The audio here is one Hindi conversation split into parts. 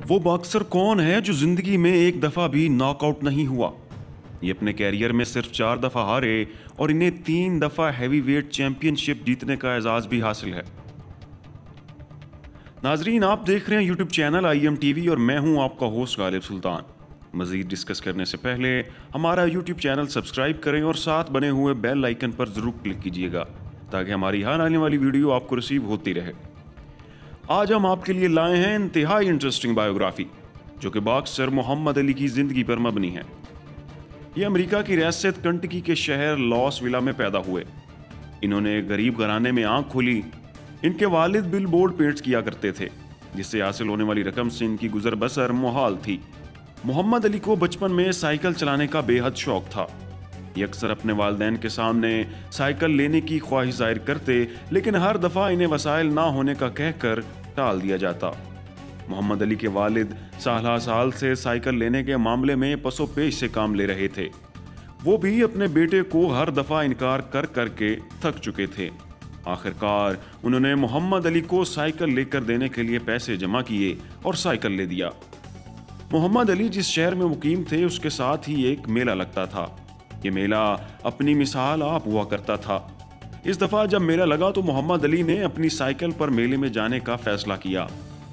वो बॉक्सर कौन है जो जिंदगी में एक दफा भी नॉकआउट नहीं हुआ? ये अपने कैरियर में सिर्फ 4 दफा हारे और इन्हें 3 दफा हैवीवेट चैंपियनशिप जीतने का एजाज भी हासिल है। नाजरीन, आप देख रहे हैं यूट्यूब चैनल IM TV और मैं हूं आपका होस्ट गालिब सुल्तान। मजीद डिस्कस करने से पहले हमारा यूट्यूब चैनल सब्सक्राइब करें और साथ बने हुए बेल आइकन पर जरूर क्लिक कीजिएगा ताकि हमारी हर आने वाली वीडियो आपको रिसीव होती रहे। आज हम आपके लिए लाए हैं इंतहाई इंटरेस्टिंग बायोग्राफी जो कि बॉक्सर मोहम्मद अली की जिंदगी पर मबनी है। ये अमेरिका की रियासत कंटकी के शहर लॉसविला में पैदा हुए। इन्होंने गरीब घराने में आंख खोली। इनके वालिद बिल बोर्ड पेंट्स किया करते थे जिससे हासिल होने वाली रकम से इनकी गुजर बसर मुहाल थी। मोहम्मद अली को बचपन में साइकिल चलाने का बेहद शौक था। ये अक्सर अपने वालिदैन के सामने साइकिल लेने की ख्वाहिश जाहिर करते, लेकिन हर दफ़ा इन्हें वसाइल ना होने का कहकर टाल दिया जाता। मोहम्मद अली के वालिद साल से साइकिल लेने के मामले में पसो पेश से काम ले रहे थे। वो भी अपने बेटे को हर दफ़ा इनकार कर करके थक चुके थे। आखिरकार उन्होंने मोहम्मद अली को साइकिल लेकर देने के लिए पैसे जमा किए और साइकिल ले दिया। मोहम्मद अली जिस शहर में मुकीम थे उसके साथ ही एक मेला लगता था। ये मेला अपनी मिसाल आप हुआ करता था। इस दफ़ा जब मेला लगा तो मोहम्मद अली ने अपनी साइकिल पर मेले में जाने का फैसला किया।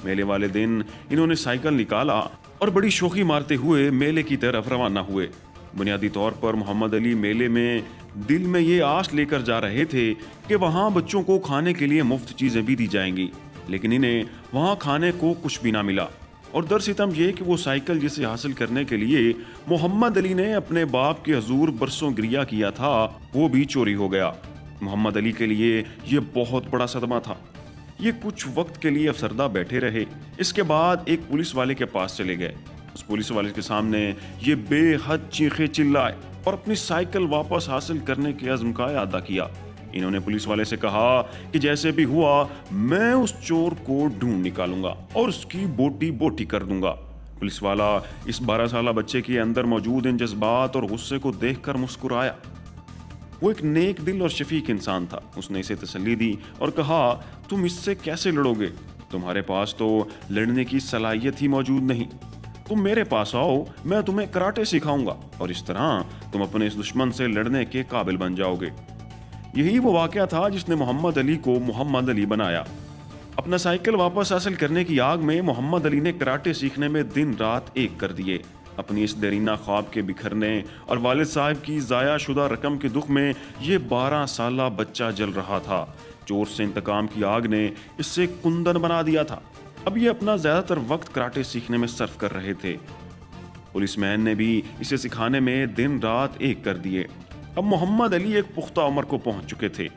मेले वाले दिन इन्होंने साइकिल निकाला और बड़ी शौखी मारते हुए मेले की तरफ रवाना हुए। बुनियादी तौर पर मोहम्मद अली मेले में दिल में ये आस लेकर जा रहे थे कि वहाँ बच्चों को खाने के लिए मुफ्त चीज़ें भी दी जाएंगी, लेकिन इन्हें वहाँ खाने को कुछ भी ना मिला। और दर सितम ये कि वो साइकिल जिसे हासिल करने के लिए मोहम्मद अली ने अपने बाप के हजूर बरसों गिरिया किया था, वो भी चोरी हो गया। मोहम्मद अली के लिए ये बहुत बड़ा सदमा था। ये कुछ वक्त के लिए अफसरदा बैठे रहे। इसके बाद एक पुलिस वाले के पास चले गए। उस पुलिस वाले के सामने ये बेहद चीखे चिल्लाए और अपनी साइकिल वापस हासिल करने के अज़्म का अदा किया। इन्होंने पुलिस वाले से कहा कि जैसे भी हुआ मैं उस चोर को ढूंढ निकालूंगा और उसकी बोटी बोटी कर दूंगा। पुलिस वाला इस 12 साला बच्चे के अंदर मौजूद इन जज्बात और गुस्से को देखकर मुस्कुराया। वो एक नेक दिल और शफीक इंसान था। उसने इसे तसल्ली दी और कहा, तुम इससे कैसे लड़ोगे? तुम्हारे पास तो लड़ने की सलाहियत ही मौजूद नहीं। तुम मेरे पास आओ, मैं तुम्हें कराटे सिखाऊंगा और इस तरह तुम अपने इस दुश्मन से लड़ने के काबिल बन जाओगे। यही वो वाकया था जिसने मोहम्मद अली को मोहम्मद अली बनाया। अपना साइकिल वापस हासिल करने की आग में मोहम्मद अली ने कराटे सीखने में दिन रात एक कर दिए। अपनी इस देरीना ख्वाब के बिखरने और वालिद साहब की ज़ाया शुदा रकम के दुख में ये 12 साला बच्चा जल रहा था। चोर से इंतकाम की आग ने इससे कुंदन बना दिया था। अब ये अपना ज़्यादातर वक्त कराटे सीखने में सर्फ कर रहे थे। पुलिसमैन ने भी इसे सिखाने में दिन रात एक कर दिए। अब मोहम्मद अली एक पुख्ता उम्र को पहुंच चुके थे।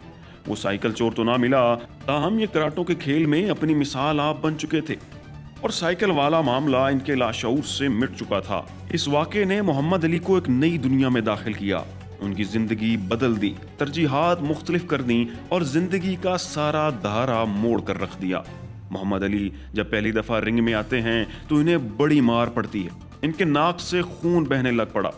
वो साइकिल चोर तो ना मिला, ताहम ये कराटों के खेल में अपनी मिसाल आप बन चुके थे और साइकिल वाला मामला इनके लाशऊर से मिट चुका था। इस वाक़े ने मोहम्मद अली को एक नई दुनिया में दाखिल किया। उनकी जिंदगी बदल दी, तरजीहात मुख्तलिफ कर दी और जिंदगी का सारा धारा मोड़ कर रख दिया। मोहम्मद अली जब पहली दफ़ा रिंग में आते हैं तो इन्हें बड़ी मार पड़ती है। इनके नाक से खून बहने लग पड़ा।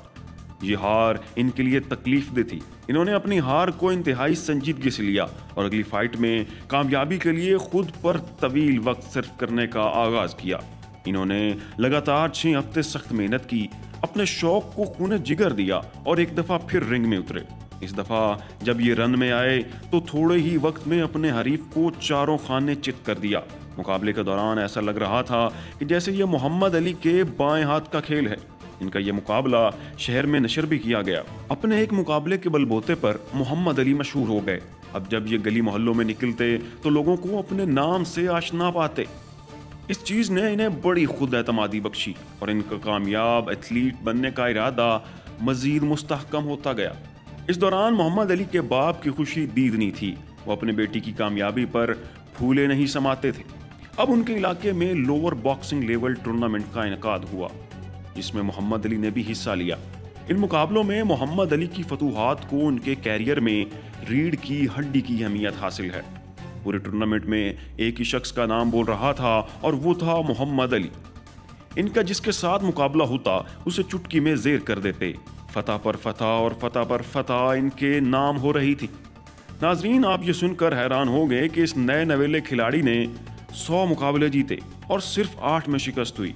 ये हार इनके लिए तकलीफ दे थी। इन्होंने अपनी हार को इंतहाई संजीदगी से लिया और अगली फाइट में कामयाबी के लिए खुद पर तवील वक्त सर्फ करने का आगाज किया। इन्होंने लगातार 6 हफ्ते सख्त मेहनत की, अपने शौक को खून जिगर दिया और एक दफ़ा फिर रिंग में उतरे। इस दफ़ा जब ये रन में आए तो थोड़े ही वक्त में अपने हरीफ को चारों खाने चित कर दिया। मुकाबले के दौरान ऐसा लग रहा था कि जैसे ये मोहम्मद अली के बाएं हाथ का खेल है। इनका यह मुकाबला शहर में नशर भी किया गया। अपने एक मुकाबले के बलबूते पर मोहम्मद अली मशहूर हो गए। अब जब ये गली मोहल्लों में निकलते तो लोगों को अपने नाम से आशना पाते। इस चीज़ ने इन्हें बड़ी खुद एतमादी बख्शी और इनका कामयाब एथलीट बनने का इरादा मजीद मुस्तहकम होता गया। इस दौरान मोहम्मद अली के बाप की खुशी दीदनी थी। वो अपने बेटी की कामयाबी पर फूले नहीं समाते थे। अब उनके इलाके में लोअर बॉक्सिंग लेवल टूर्नामेंट का इनेकाद हुआ जिसमें मोहम्मद अली ने भी हिस्सा लिया। इन मुकाबलों में मोहम्मद अली की फतूहात को उनके कैरियर में रीढ़ की हड्डी की अहमियत हासिल है। पूरे टूर्नामेंट में एक ही शख्स का नाम बोल रहा था और वो था मोहम्मद अली। इनका जिसके साथ मुकाबला होता उसे चुटकी में जेर कर देते। फतह पर फतह और फतह पर फतह इनके नाम हो रही थी। नाजरीन, आप ये सुनकर हैरान हो गए कि इस नए नवेले खिलाड़ी ने 100 मुकाबले जीते और सिर्फ 8 में शिकस्त हुई।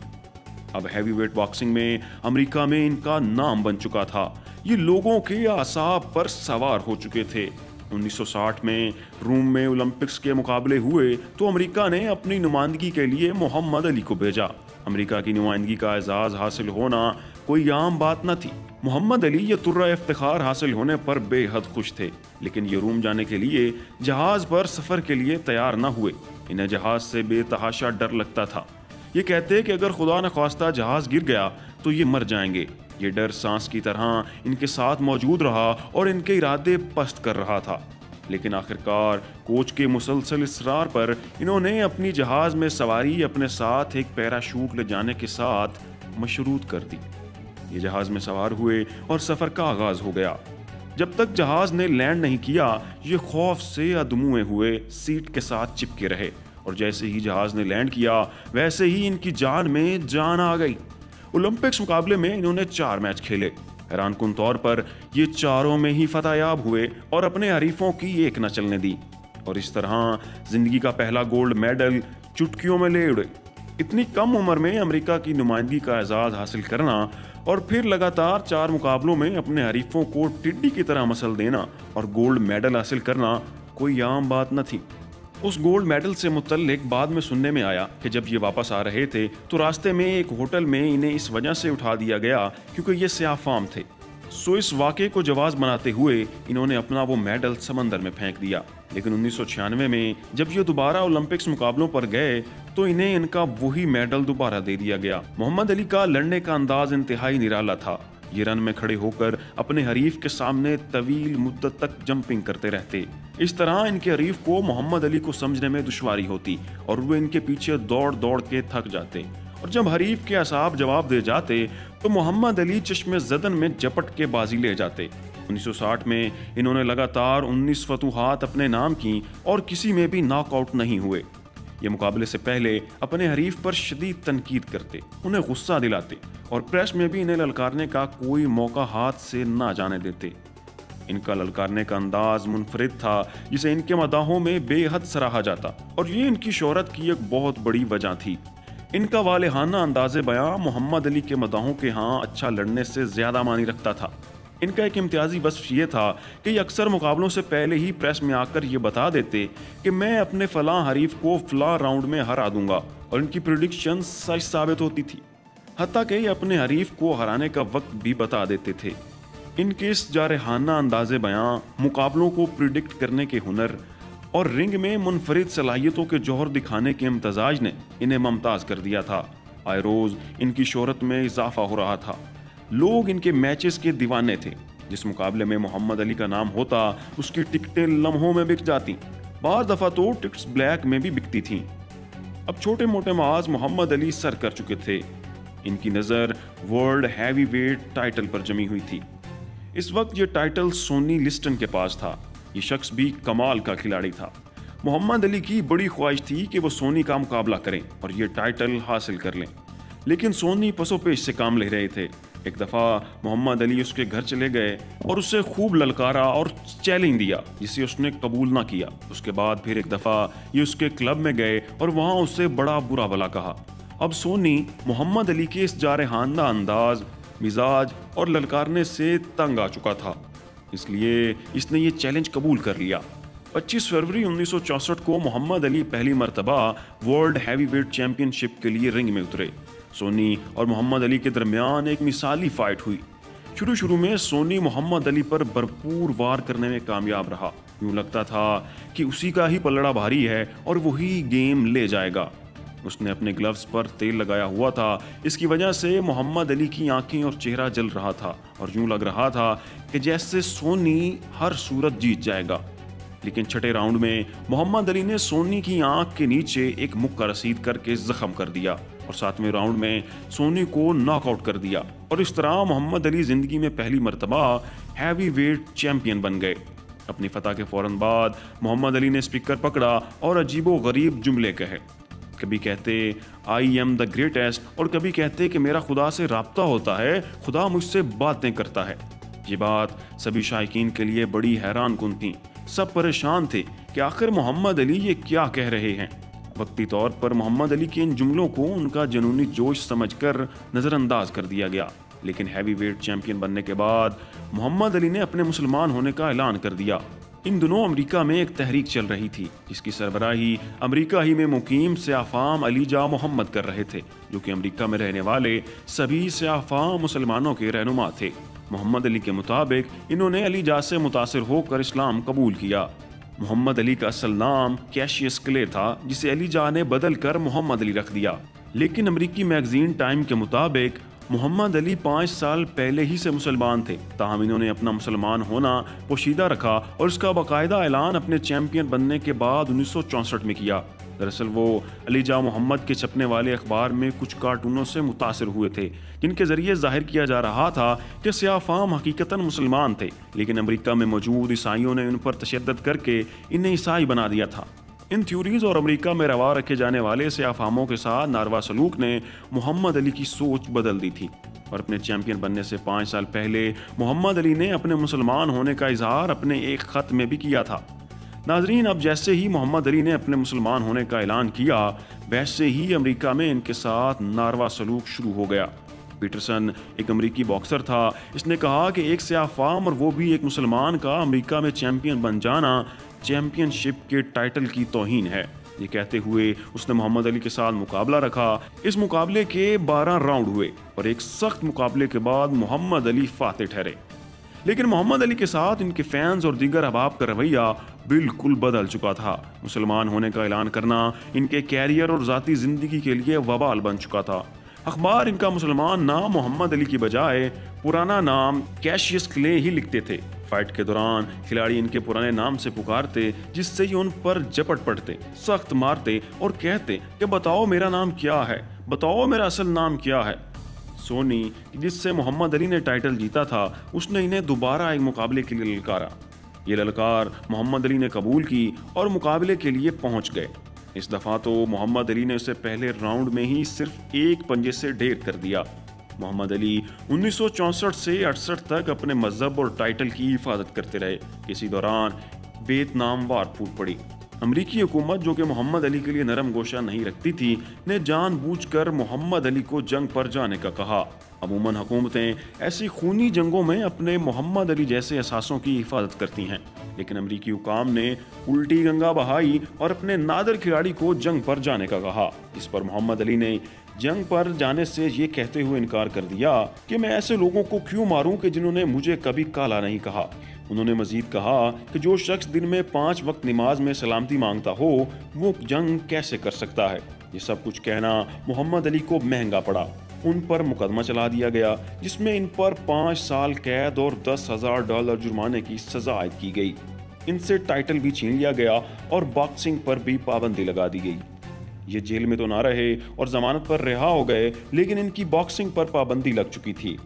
अब हैवीवेट बॉक्सिंग में अमेरिका में इनका नाम बन चुका था। ये लोगों के आसाब पर सवार हो चुके थे। 1960 में रोम में ओलंपिक्स के मुकाबले हुए तो अमेरिका ने अपनी नुमाइंदगी के लिए मोहम्मद अली को भेजा। अमेरिका की नुमाइंदगी का एजाज हासिल होना कोई आम बात न थी। मोहम्मद अली ये तुर्रा इफ्तिखार हासिल होने पर बेहद खुश थे, लेकिन ये रोम जाने के लिए जहाज पर सफर के लिए तैयार न हुए। इन्हें जहाज से बेतहाशा डर लगता था। ये कहते कि अगर खुदा न ख्वास्ता जहाज गिर गया तो ये मर जाएंगे। ये डर सांस की तरह इनके साथ मौजूद रहा और इनके इरादे पस्त कर रहा था। लेकिन आखिरकार कोच के मुसलसल इसरार पर इन्होंने अपनी जहाज में सवारी अपने साथ एक पैराशूट ले जाने के साथ मशरूत कर दी। ये जहाज में सवार हुए और सफर का आगाज हो गया। जब तक जहाज ने लैंड नहीं किया, ये खौफ से अधमुए हुए सीट के साथ चिपके रहे और जैसे ही जहाज ने लैंड किया वैसे ही इनकी जान में जान आ गई। ओलंपिक्स मुकाबले में इन्होंने 4 मैच खेले। हैरानकुन तौर पर ये चारों में ही फतेहयाब हुए और अपने हरीफों की एक न चलने दी और इस तरह जिंदगी का पहला गोल्ड मेडल चुटकियों में ले उड़े। इतनी कम उम्र में अमेरिका की नुमाइंदगी का एजाज हासिल करना और फिर लगातार 4 मुकाबलों में अपने हरीफों को टिड्डी की तरह मसल देना और गोल्ड मेडल हासिल करना कोई आम बात न थी। उस गोल्ड मेडल से मुतल्लिक बाद में सुनने में आया कि जब ये वापस आ रहे थे तो रास्ते में एक होटल में इन्हें इस वजह से उठा दिया गया क्योंकि ये स्याह फाम थे। सो इस वाक़े को जवाब बनाते हुए इन्होंने अपना वो मेडल समंदर में फेंक दिया। लेकिन 1996 में जब ये दोबारा ओलंपिक्स मुकाबलों पर गए तो इन्हें इनका वही मेडल दोबारा दे दिया गया। मोहम्मद अली का लड़ने का अंदाज इंतहाई निराला था। ये रन में खड़े होकर अपने हरीफ के सामने तवील मुद्दत तक जंपिंग करते रहते। इस तरह इनके हरीफ को मोहम्मद अली को समझने में दुश्वारी होती और वे इनके पीछे दौड़ दौड़ के थक जाते और जब हरीफ के असाब जवाब दे जाते तो मोहम्मद अली चश्मे ज़दन में झपट के बाजी ले जाते। 1960 में इन्होंने लगातार 19 फतूहात अपने नाम की और किसी में भी नॉकआउट नहीं हुए। ये मुकाबले से पहले अपने हरीफ पर शदीद तनकीद करते, उन्हें गुस्सा दिलाते और प्रेस में भी इन्हें ललकारने का कोई मौका हाथ से ना जाने देते। इनका ललकारने का अंदाज मुनफरिद था जिसे इनके मदाहों में बेहद सराहा जाता और ये इनकी शोहरत की एक बहुत बड़ी वजह थी। इनका वालेहाना अंदाज़े बयां मोहम्मद अली के मदाहों के यहाँ अच्छा लड़ने से ज़्यादा मानी रखता था। इनका एक इम्तियाजी वस्फ ये था कि ये अक्सर मुकाबलों से पहले ही प्रेस में आकर ये बता देते कि मैं अपने फलां हरीफ को फलां राउंड में हरा दूंगा और इनकी प्रेडिक्शन सच साबित होती थी। हत्ता कि ये अपने हरीफ को हराने का वक्त भी बता देते थे। इनके इस जारहाना अंदाज़े बयां, मुकाबलों को प्रिडिक्ट करने के हुनर और रिंग में मुनफरिद सलाहियतों के जौहर दिखाने के इम्तजाज ने इन्हें मुमताज कर दिया था। आए रोज़ इनकी शोहरत में इजाफा हो रहा था। लोग इनके मैचेस के दीवाने थे। जिस मुकाबले में मोहम्मद अली का नाम होता उसकी टिकटें लम्हों में बिक जाती, बार दफ़ा तो टिकट्स ब्लैक में भी बिकती थीं। अब छोटे मोटे माज मोहम्मद अली सर कर चुके थे। इनकी नज़र वर्ल्ड हैवी वेट टाइटल पर जमी हुई थी। इस वक्त ये टाइटल सोनी लिस्टन के पास था। ये शख्स भी कमाल का खिलाड़ी था। मोहम्मद अली की बड़ी ख्वाहिश थी कि वो सोनी का मुकाबला करें और ये टाइटल हासिल कर लें, लेकिन सोनी पसोपेश से काम ले रहे थे। एक दफ़ा मोहम्मद अली उसके घर चले गए और उससे खूब ललकारा और चैलेंज दिया जिसे उसने कबूल ना किया। उसके बाद फिर एक दफ़ा ये उसके क्लब में गए और वहाँ उससे बड़ा बुरा भला कहा। अब सोनी मोहम्मद अली के इस जारहाना अंदाज, मिजाज और ललकारने से तंग आ चुका था, इसलिए इसने ये चैलेंज कबूल कर लिया। 25 फरवरी 1964 को मोहम्मद अली पहली मरतबा वर्ल्ड हैवीवेट चैंपियनशिप के लिए रिंग में उतरे। सोनी और मोहम्मद अली के दरमियान एक मिसाली फाइट हुई। शुरू में सोनी मोहम्मद अली पर भरपूर वार करने में कामयाब रहा। यूं लगता था कि उसी का ही पलड़ा भारी है और वही गेम ले जाएगा। उसने अपने ग्लव्स पर तेल लगाया हुआ था। इसकी वजह से मोहम्मद अली की आंखें और चेहरा जल रहा था और यूं लग रहा था कि जैसे सोनी हर सूरत जीत जाएगा। लेकिन छठे राउंड में मोहम्मद अली ने सोनी की आंख के नीचे एक मुक्का रसीद करके जख्म कर दिया और 7वें राउंड में सोनी को नॉकआउट कर दिया और इस तरह मोहम्मद अली जिंदगी में पहली मरतबा हैवी वेट चैंपियन बन गए। अपनी फतह के फौरन बाद मोहम्मद अली ने स्पीकर पकड़ा और अजीबो गरीब जुमले कहे। कभी कहते आई एम द ग्रेटेस्ट और कभी कहते कि मेरा खुदा से राब्ता होता है, खुदा मुझसे बातें करता है। ये बात सभी शायकीन के लिए बड़ी हैरान कुन थी। सब परेशान थे कि आखिर मोहम्मद अली ये क्या कह रहे हैं। वक्ती तौर पर मोहम्मद अली के इन जुमलों को उनका जुनूनी जोश समझकर नज़रअंदाज कर दिया गया, लेकिन हैवीवेट चैंपियन बनने के बाद मोहम्मद अली ने अपने मुसलमान होने का ऐलान कर दिया। इन दिनों अमेरिका में एक तहरीक चल रही थी जिसकी सरबराही अमेरिका ही में मुकीम स्याफाम अली जा मोहम्मद कर रहे थे, जो कि अमेरिका में रहने वाले सभी स्याफाम मुसलमानों के रहनुमा थे। मोहम्मद अली के मुताबिक इन्होंने अली जा से मुतासिर होकर इस्लाम कबूल किया। मोहम्मद अली का असल नाम कैशियस क्ले था, जिसे अली जा ने बदल कर मोहम्मद अली रख दिया, लेकिन अमेरिकी मैगजीन टाइम के मुताबिक मोहम्मद अली 5 साल पहले ही से मुसलमान थे। ताहम इन्होंने अपना मुसलमान होना पोशीदा रखा और इसका बाकायदा ऐलान अपने चैंपियन बनने के बाद 1964 में किया। दरअसल वो अली जा मोहम्मद के छपने वाले अखबार में कुछ कार्टूनों से मुतासिर हुए थे, जिनके जरिए जाहिर किया जा रहा था कि स्याफाम हकीकतन मुसलमान थे, लेकिन अमेरिका में मौजूद ईसाइयों ने उन पर तशद्दुद करके इन्हें ईसाई बना दिया था। इन थ्योरीज और अमेरिका में रवा रखे जाने वाले स्याफामों के साथ नारवा सलूक ने मोहम्मद अली की सोच बदल दी थी और अपने चैंपियन बनने से 5 साल पहले मोहम्मद अली ने अपने मुसलमान होने का इजहार अपने एक ख़त में भी किया था। नाजरीन, अब जैसे ही मोहम्मद अली ने अपने मुसलमान होने का ऐलान किया, वैसे ही अमेरिका में इनके साथ नारवा सलूक शुरू हो गया। पीटरसन एक अमेरिकी बॉक्सर था। इसने कहा कि एक स्याफाम और वो भी एक मुसलमान का अमेरिका में चैंपियन बन जाना चैंपियनशिप के टाइटल की तौहीन है। ये कहते हुए उसने मोहम्मद अली के साथ मुकाबला रखा। इस मुकाबले के 12 राउंड हुए और एक सख्त मुकाबले के बाद मोहम्मद अली फातेह ठहरे, लेकिन मोहम्मद अली के साथ इनके फैंस और दीगर अहबाब का रवैया बिल्कुल बदल चुका था। मुसलमान होने का ऐलान करना इनके कैरियर और ज़ाती ज़िंदगी के लिए वबाल बन चुका था। अखबार इनका मुसलमान नाम मोहम्मद अली की बजाय पुराना नाम कैशियस क्ले ही लिखते थे। फाइट के दौरान खिलाड़ी इनके पुराने नाम से पुकारते, जिससे ये उन पर झपट पड़ते, सख्त मारते और कहते कि बताओ मेरा नाम क्या है, बताओ मेरा असल नाम क्या है। सोनी, जिससे मोहम्मद अली ने टाइटल जीता था, उसने इन्हें दोबारा एक मुकाबले के लिए ललकारा। ये ललकार मोहम्मद अली ने कबूल की और मुकाबले के लिए पहुंच गए। इस दफ़ा तो मोहम्मद अली ने उसे पहले राउंड में ही सिर्फ एक पंजे से ढेर कर दिया। मोहम्मद अली 1964 से 68 तक अपने मजहब और टाइटल की हिफाजत करते रहे। इसी दौरान वियतनाम वार फूट पड़ी। अमरीकी हुकूमत, जो कि मोहम्मद अली के लिए नरम गोशा नहीं रखती थी, ने जानबूझकर मोहम्मद अली को जंग पर जाने का कहा। अमूमन हुकूमतें ऐसी खूनी जंगों में अपने मोहम्मद अली जैसे असासों की हिफाजत करती हैं, लेकिन अमरीकी हुकाम ने उल्टी गंगा बहाई और अपने नादर खिलाड़ी को जंग पर जाने का कहा। इस पर मोहम्मद अली ने जंग पर जाने से ये कहते हुए इनकार कर दिया कि मैं ऐसे लोगों को क्यों मारूं कि जिन्होंने मुझे कभी काला नहीं कहा। उन्होंने मजीद कहा कि जो शख्स दिन में 5 वक्त नमाज में सलामती मांगता हो, वो जंग कैसे कर सकता है। ये सब कुछ कहना मोहम्मद अली को महंगा पड़ा। उन पर मुकदमा चला दिया गया, जिसमें इन पर 5 साल कैद और $10,000 जुर्माने की सजा आयद की गई। इनसे टाइटल भी छीन लिया गया और बॉक्सिंग पर भी पाबंदी लगा दी गई। ये जेल में तो ना रहे और जमानत पर रिहा हो गए, लेकिन इनकी बॉक्सिंग पर पाबंदी लग चुकी थी।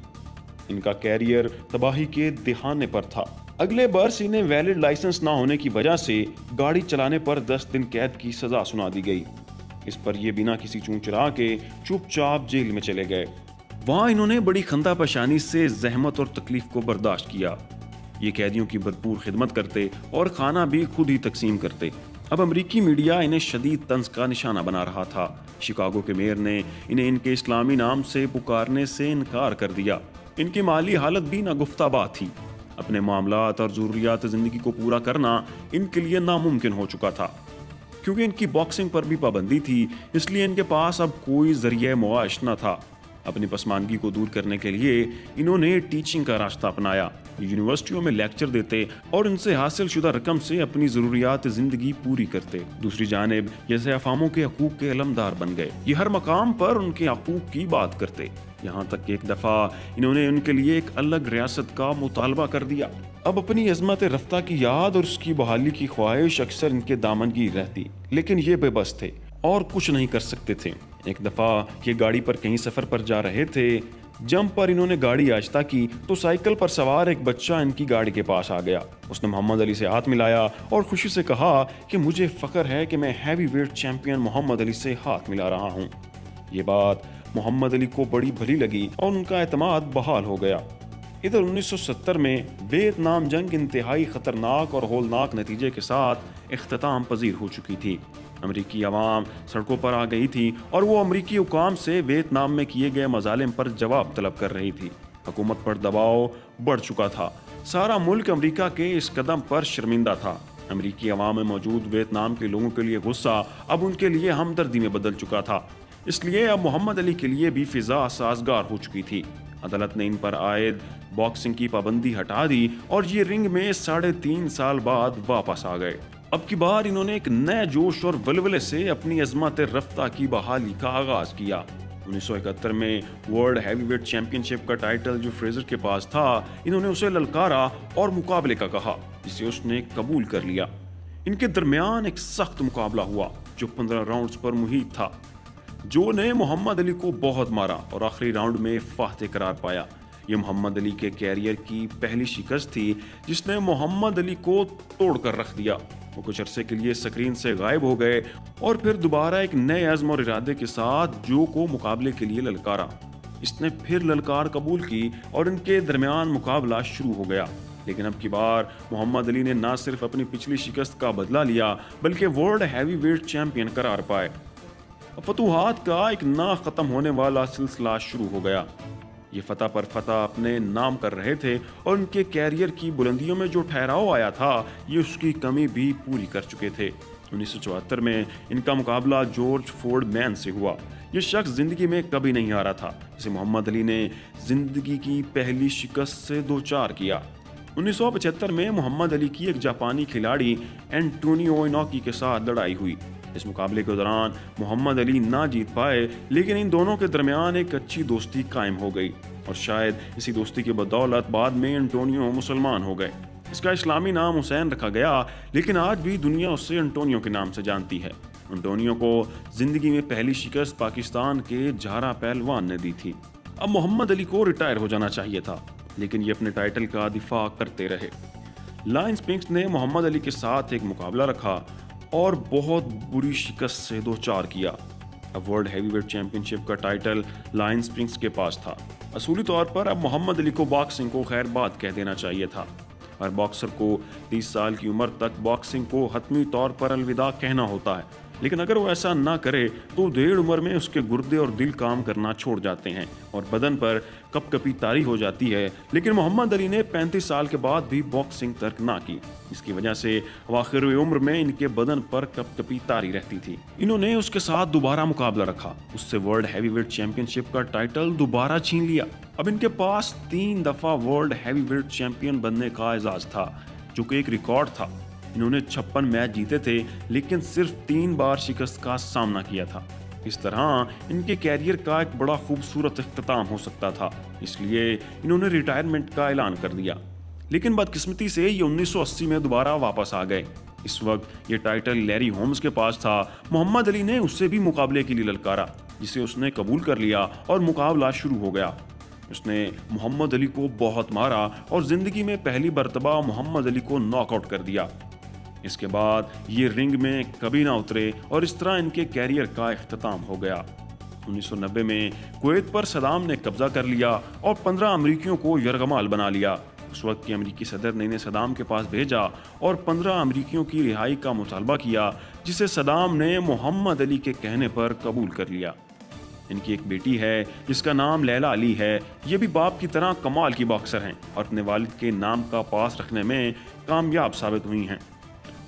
इनका कैरियर तबाही के दिहाने पर था। अगले बरस इन्हें वैलिड लाइसेंस ना होने की वजह से गाड़ी चलाने पर 10 दिन कैद की सजा सुना दी गई। इस पर ये बिना किसी चूं चढ़ा के चुपचाप जेल में चले गए। वहां इन्होंने बड़ी खंदा परेशानी से जहमत और तकलीफ को बर्दाश्त किया। ये कैदियों की भरपूर खिदमत करते और खाना भी खुद ही तकसीम करते। अब अमरीकी मीडिया इन्हें शदीद तंज का निशाना बना रहा था। शिकागो के मेयर ने इन्हें इनके इस्लामी नाम से पुकारने से इनकार कर दिया। इनकी माली हालत भी नागुफ्ताबा थी। अपने मामलात और ज़रूरियात ज़िंदगी को पूरा करना इनके लिए नामुमकिन हो चुका था। क्योंकि इनकी बॉक्सिंग पर भी पाबंदी थी, इसलिए इनके पास अब कोई ज़रिया मुआश न था। अपनी पसमानगी को दूर करने के लिए इन्होंने टीचिंग का रास्ता अपनाया। यूनिवर्सिटियों में लेक्चर देते और इनसे हासिल शुदा रकम से अपनी ज़रूरियात ज़िंदगी पूरी करते। दूसरी जानिब ये स्याफामों के हकूक़ के अलमदार बन गए। ये हर मकाम पर उनके हकूक़ की बात करते। यहाँ तक कि एक दफ़ा इन्होंने उनके लिए एक अलग रियासत का मुतालबा कर दिया। अब अपनी अजमत रफ्ता की याद और उसकी बहाली की ख्वाहिश अक्सर इनके दामनगीर रहती, लेकिन ये बेबस थे और कुछ नहीं कर सकते थे। एक दफ़ा ये गाड़ी पर कहीं सफ़र पर जा रहे थे। जंप पर इन्होंने गाड़ी आहिस्ता की तो साइकिल पर सवार एक बच्चा इनकी गाड़ी के पास आ गया। उसने मोहम्मद अली से हाथ मिलाया और खुशी से कहा कि मुझे फ़ख्र है कि मैं heavyweight champion Muhammad Ali से हाथ मिला रहा हूँ। ये बात मोहम्मद अली को बड़ी भली लगी और उनका एतमाद बहाल हो गया। इधर 1970 में वियतनाम जंग इंतहाई ख़तरनाक और होलनाक नतीजे के साथ इख्तिताम पजीर हो चुकी थी। अमरीकी अवाम सड़कों पर आ गई थी और वो अमरीकी हुकाम से वियतनाम में किए गए मजालिम पर जवाब तलब कर रही थी। हुकूमत पर दबाव बढ़ चुका था। सारा मुल्क अमरीका के इस कदम पर शर्मिंदा था। अमरीकी अवाम में मौजूद वियतनाम के लोगों के लिए गुस्सा अब उनके लिए हमदर्दी में बदल चुका था। इसलिए अब मोहम्मद अली के लिए भी फिजा साजगार हो चुकी थी। अदालत ने इन पर आयद बॉक्सिंग की पाबंदी हटा दी और ये रिंग में 3.5 साल बाद वापस आ गए। अब की बार इन्होंने एक नए जोश और वलवले से अपनी अजमत रफ्ता की बहाली का आगाज किया। 1971 में वर्ल्ड हैवीवेट चैंपियनशिप का टाइटल जो फ्रेजर के पास था, इन्होंने उसे ललकारा और मुकाबले का कहा, जिसे उसने कबूल कर लिया। इनके दरमियान एक सख्त मुकाबला हुआ जो 15 राउंड्स पर मुहित था। जो ने मोहम्मद अली को बहुत मारा और आखिरी राउंड में फातह करार पाया। ये मोहम्मद अली के कैरियर की पहली शिकस्त थी जिसने मोहम्मद अली को तोड़कर रख दिया। वो कुछ अरसे के लिए स्क्रीन से गायब हो गए और फिर दोबारा एक नए अज़्म और इरादे के साथ जो को मुकाबले के लिए ललकारा। इसने फिर ललकार कबूल की और इनके दरमियान मुकाबला शुरू हो गया। लेकिन अब की बार मोहम्मद अली ने न सिर्फ अपनी पिछली शिकस्त का बदला लिया बल्कि वर्ल्ड हैवीवेट चैंपियन करार पाए। फतूहात का एक ना खत्म होने वाला सिलसिला शुरू हो गया। ये फतह पर फतह अपने नाम कर रहे थे और उनके कैरियर की बुलंदियों में जो ठहराव आया था ये उसकी कमी भी पूरी कर चुके थे। 1974 में इनका मुकाबला जॉर्ज फोर्डमैन से हुआ। ये शख्स जिंदगी में कभी नहीं हारा था, जिसे मोहम्मद अली ने जिंदगी की पहली शिकस्त से दो चार किया। 1975 में मोहम्मद अली की एक जापानी खिलाड़ी एंटोनियो इनोकी के साथ लड़ाई हुई। इस मुकाबले के दौरान मोहम्मद अली ना जीत पाए, लेकिन इन दोनों के दरमियान एक अच्छी दोस्ती कायम हो गई और शायद इसी दोस्ती की बदौलत बाद में एंटोनियो मुसलमान हो गए। इसका इस्लामी नाम हुसैन रखा गया, लेकिन आज भी दुनिया उसे एंटोनियो के नाम से जानती है। एंटोनियो को जिंदगी में पहली शिकस्त पाकिस्तान के झारा पहलवान ने दी थी। अब मोहम्मद अली को रिटायर हो जाना चाहिए था, लेकिन ये अपने टाइटल का दिफा करते रहे। लायन स्प्रिंग्स ने मोहम्मद अली के साथ एक मुकाबला रखा और बहुत बुरी शिकस्त से दो चार किया। अब वर्ल्ड हैवीवेट चैंपियनशिप का टाइटल लायन स्प्रिंग्स के पास था। असूली तौर पर अब मोहम्मद अली को बॉक्सिंग को खैर बात कह देना चाहिए था। हर बॉक्सर को 30 साल की उम्र तक बॉक्सिंग को हतमी तौर पर अलविदा कहना होता है, लेकिन अगर वो ऐसा ना करे तो डेढ़ उम्र में उसके गुर्दे और दिल काम करना छोड़ जाते हैं और बदन पर कपकपी तारी हो जाती है। लेकिन मोहम्मद अली ने 35 साल के बाद भी बॉक्सिंग तर्क ना की। इसकी वजह से आखिर उम्र में इनके बदन पर कपकपी तारी रहती थी। इन्होंने उसके साथ दोबारा मुकाबला रखा, उससे वर्ल्ड हैवीवेट चैंपियनशिप का टाइटल दोबारा छीन लिया। अब इनके पास 3 दफा वर्ल्ड हैवीवेट चैंपियन बनने का एजाज था, जो कि एक रिकॉर्ड था। इन्होंने 56 मैच जीते थे, लेकिन सिर्फ 3 बार शिकस्त का सामना किया था। इस तरह इनके कैरियर का एक बड़ा खूबसूरत इख्तिताम हो सकता था, इसलिए इन्होंने रिटायरमेंट का ऐलान कर दिया। लेकिन बदकिस्मती से ये 1980 में दोबारा वापस आ गए। इस वक्त ये टाइटल लैरी होम्स के पास था। मोहम्मद अली ने उससे भी मुकाबले के लिए ललकारा, जिसे उसने कबूल कर लिया और मुकाबला शुरू हो गया। उसने मोहम्मद अली को बहुत मारा और जिंदगी में पहली मर्तबा मोहम्मद अली को नॉकआउट कर दिया। इसके बाद ये रिंग में कभी ना उतरे और इस तरह इनके कैरियर का इख्तिताम हो गया। 1990 में कुवैत पर सदाम ने कब्जा कर लिया और 15 अमरीकियों को यरगमाल बना लिया। उस वक्त के अमरीकी सदर ने इन्हें सदाम के पास भेजा और 15 अमरीकियों की रिहाई का मुतालबा किया, जिसे सदाम ने मोहम्मद अली के कहने पर कबूल कर लिया। इनकी एक बेटी है जिसका नाम लैला अली है। ये भी बाप की तरह कमाल की बॉक्सर हैं और अपने वालिद के नाम का पास रखने में कामयाब साबित हुई हैं।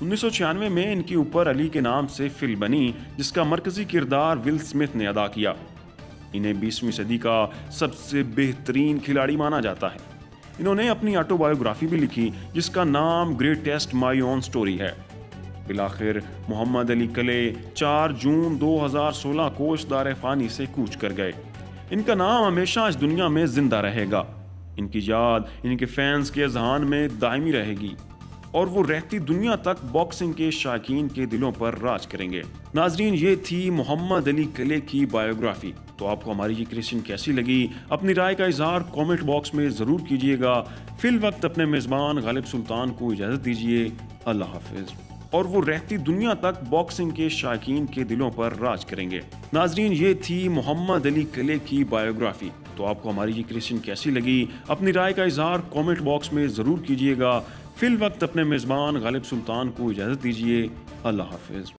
1996 में इनके ऊपर अली के नाम से फिल्म बनी, जिसका मरकजी किरदार विल स्मिथ ने अदा किया। इन्हें 20वीं सदी का सबसे बेहतरीन खिलाड़ी माना जाता है। इन्होंने अपनी ऑटोबायोग्राफी भी लिखी, जिसका नाम ग्रेटेस्ट माई ओन स्टोरी है। बिलाखिर मोहम्मद अली कले 4 जून 2016 को इस दारे फानी से कूच कर गए। इनका नाम हमेशा इस दुनिया में जिंदा रहेगा। इनकी याद इनके फैंस के अजहान में दायमी रहेगी और वो रहती दुनिया तक बॉक्सिंग के शायकीन के दिलों पर राज करेंगे। नाजरीन, ये थी मोहम्मद अली कले की बायोग्राफी। तो आपको हमारी ये क्रिएशन कैसी लगी? अपनी राय का इजहार कमेंट बॉक्स में ज़रूर कीजिएगा। फिल वक्त अपने मेज़बान गालिब सुल्तान को इजाज़त दीजिए। अल्लाह हाफिज़। और वो रहती दुनिया तक बॉक्सिंग के शायकीन के दिलों पर राज करेंगे। नाजरीन, ये थी मोहम्मद अली कले की बायोग्राफी। तो आपको हमारी ये क्रिएशन कैसी लगी? अपनी राय का इजहार कमेंट बॉक्स में ज़रूर कीजिएगा। फिल वक्त अपने मेज़बान गालिब सुल्तान को इजाज़त दीजिए। अल्लाह हाफिज़।